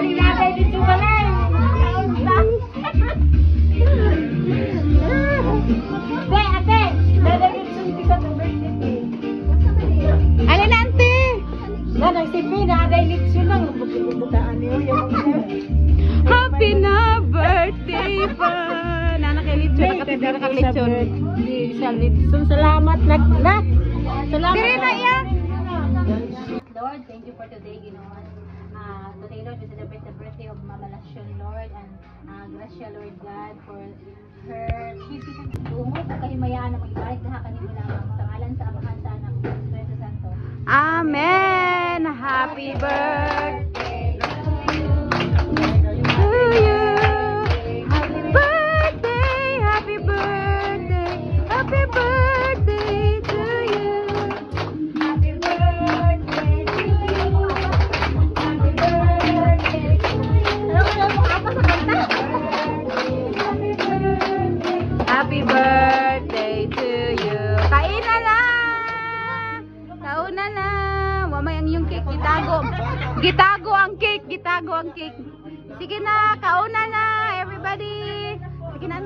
Kalinagay dito ba lang? Ate, dadagin sunti ka to birthday. Alin, ante? Nanang si Pina, aday litso lang. Bukibutaan niyo yung Happy na birthday pa. Nana kay Litson, nakatibira kang Litson. Salamat na. Salamat. Dire na iya. Lord, thank you for today, Ginoon. Today, Lord, we celebrate the birthday of Mama Lasyon, Lord, and Gracia, Lord God, for her tungo sa kahimayaan na mag-ibalik na kanino lamang sa ngalan sa Amahan, sa Anak, sa Espiritu Santo. Amen. Happy birthday to you. Happy birthday, happy birthday, happy birthday to you. Happy birthday to you. Happy birthday to you. Happy birthday to you. Kain na na. Kauna na. Wamay ang yung cake. Gitago. Gitago ang cake. Gitago ang cake. Sige na. Kauna na. Everybody. Sige na.